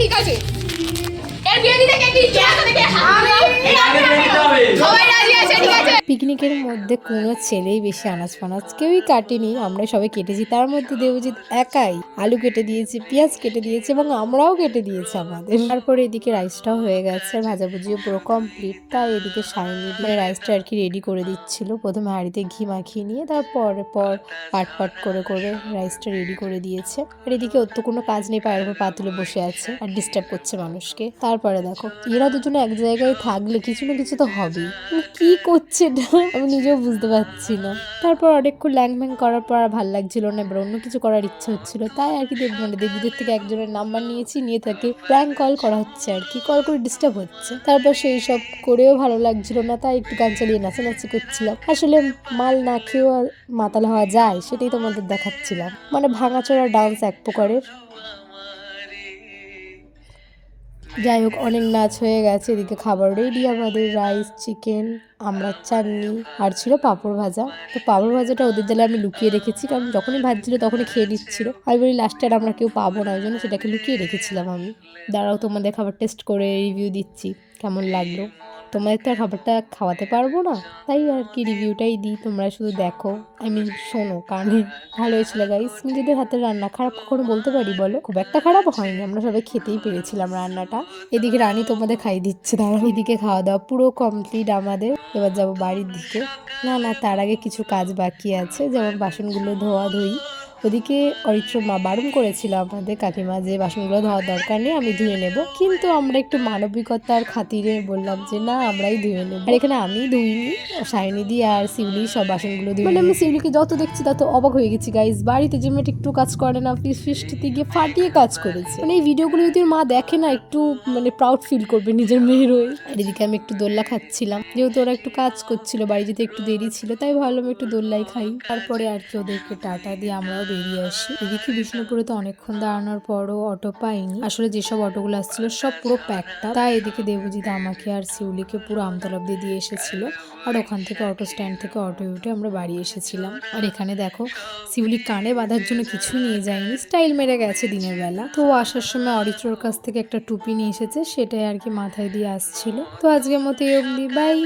ঠিক আছে এর বিয়ে দিতে কে কি আছে দেখে সবাই রাজি আছে ঠিক আছে। পিকনিকের মধ্যে কোনো ছেলেই বেশি আনাজ ফানাজ কেউই কাটেনি, আমরা সবাই কেটেছি। তার মধ্যে দেবজিৎ একাই আলু কেটে দিয়েছে, পেঁয়াজ কেটে দিয়েছে এবং আমরাও কেটে দিয়েছি আমাদের। তারপরে এদিকে রাইসটাও হয়ে গেছে, ভাজাভুজিও পুরো কমপ্লিট। তাই এদিকে শাইনি মানে রাইসটা আর কি রেডি করে দিচ্ছিল। প্রথমে হাঁড়িতে ঘি মাখিয়ে নিয়ে তারপরে পাট পাট করে করে রাইসটা রেডি করে দিয়েছে। আর এদিকে ওর তো কোনো কাজ নেই, পায়ের উপর পা তুলে বসে আছে আর ডিস্টার্ব করছে মানুষকে। তারপরে দেখো এরা দুজনে এক জায়গায় থাকলে কিছু না কিছু তো হবেই, কি করছে না আমি নিজেও বুঝতে পারছি না। তারপর অনেকক্ষণ ল্যাংম্যাং করার পর আর ভালো লাগছিল না, এবার অন্য কিছু করার ইচ্ছে হচ্ছিল। তাই আর কি দেবীদের থেকে একজনের নাম্বার নিয়েছি, নিয়ে তাকে প্র্যাঙ্ক কল করা হচ্ছে আর কি, কল করে ডিস্টার্ব হচ্ছে। তারপর সেই সব করেও ভালো লাগছিল না, তাই একটু গান চালিয়ে নাচানাচি করছিলাম। আসলে মাল না খেয়েও মাতাল হওয়া যায় সেটাই তোমাদের দেখাচ্ছিলাম, মানে ভাঙাচোরা ডান্স এক প্রকারের। যাই হোক অনেক নাচ হয়ে গেছে, এদিকে খাবার রেডি আমাদের, রাইস, চিকেন, আমরা চাটনি আর ছিল পাঁপড় ভাজা। তো পাঁপড় ভাজাটা ওদের জন্য আমি লুকিয়ে রেখেছি, কারণ যখনই ভাজছিল তখনই খেয়ে নিচ্ছিল। আমি বলি লাস্টে আর আমরা কেউ পাবো না, ওই জন্য সেটাকে লুকিয়ে রেখেছিলাম আমি। দাঁড়াও তোমাদের খাবার টেস্ট করে রিভিউ দিচ্ছি কেমন লাগলো। তোমাদের তো আর খাবারটা খাওয়াতে পারবো না, তাই আর কি রিভিউটাই দিই, তোমরা শুধু দেখো শোনো কানে। ভালো হয়েছিল গাইস, নিজেদের হাতের রান্না খারাপ কখনো বলতে পারি বলো? খুব একটা খারাপ হয়নি, আমরা সবাই খেতেই পেরেছিলাম রান্নাটা। এদিকে রানী তোমাদের খাই দিচ্ছে, দাঁড়াও। এদিকে খাওয়া দাওয়া পুরো কমপ্লিট আমাদের, এবার যাবো বাড়ির দিকে। না তার আগে কিছু কাজ বাকি আছে, যেমন বাসনগুলো ধোয়া ধুই। ওদিকে অরিত্র মা বারণ করেছিল আমাদের কাকিমা যে বাসনগুলো ধোয়ার দরকার নেই, আমি ধুয়ে নেব, কিন্তু আমরা একটু মানবিকতার খাতিরে বললাম যে না আমরাই ধুয়ে নেব। আর এখানে আমি ধুইনি, শাইনি দি আর শিউলি সব বাসনগুলো ধুয়ে। মানে আমি শিউলিকে যত দেখছি তত অবাক হয়ে গেছি গাইস, বাড়িতে যে মেয়েটা একটু কাজ করে না, ফিস্টিতে গিয়ে ফাটিয়ে কাজ করেছে। মানে এই ভিডিওগুলো যদি মা দেখে না একটু মানে প্রাউড ফিল করবে নিজের মেয়ের হয়ে। আর এদিকে আমি একটু দোল্লা খাচ্ছিলাম, যেহেতু ওরা একটু কাজ করছিল, বাড়ি যেতে একটু দেরি ছিল, তাই ভাবলাম একটু দোল্লাই খাই। তারপরে আর কি ওদেরকে টাটা দিয়ে আমরাও বেরিয়ে আসি। এদিকে বিষ্ণুপুরে তো অনেকক্ষণ দাঁড়ানোর পরও অটো পাইনি, আসলে যেসব অটোগুলো আসছিল সব পুরো প্যাকটা। তাই এদিকে দেবজিৎ আমাকে আর শিউলিকে পুরো আমতলা অব্দি দিয়ে এসেছিল, আর ওখান থেকে অটো স্ট্যান্ড থেকে অটো উঠে আমরা বাড়ি এসেছিলাম। আর এখানে দেখো শিউলি কানে বাঁধার জন্য কিছু নিয়ে যায়নি, স্টাইল মেরে গেছে দিনের বেলা। তো আসার সময় অরিত্রর কাছ থেকে একটা টুপি নিয়ে এসেছে, সেটাই আর কি মাথায় দিয়ে আসছিল। তো আজকের মতো এই অবধি, বাই।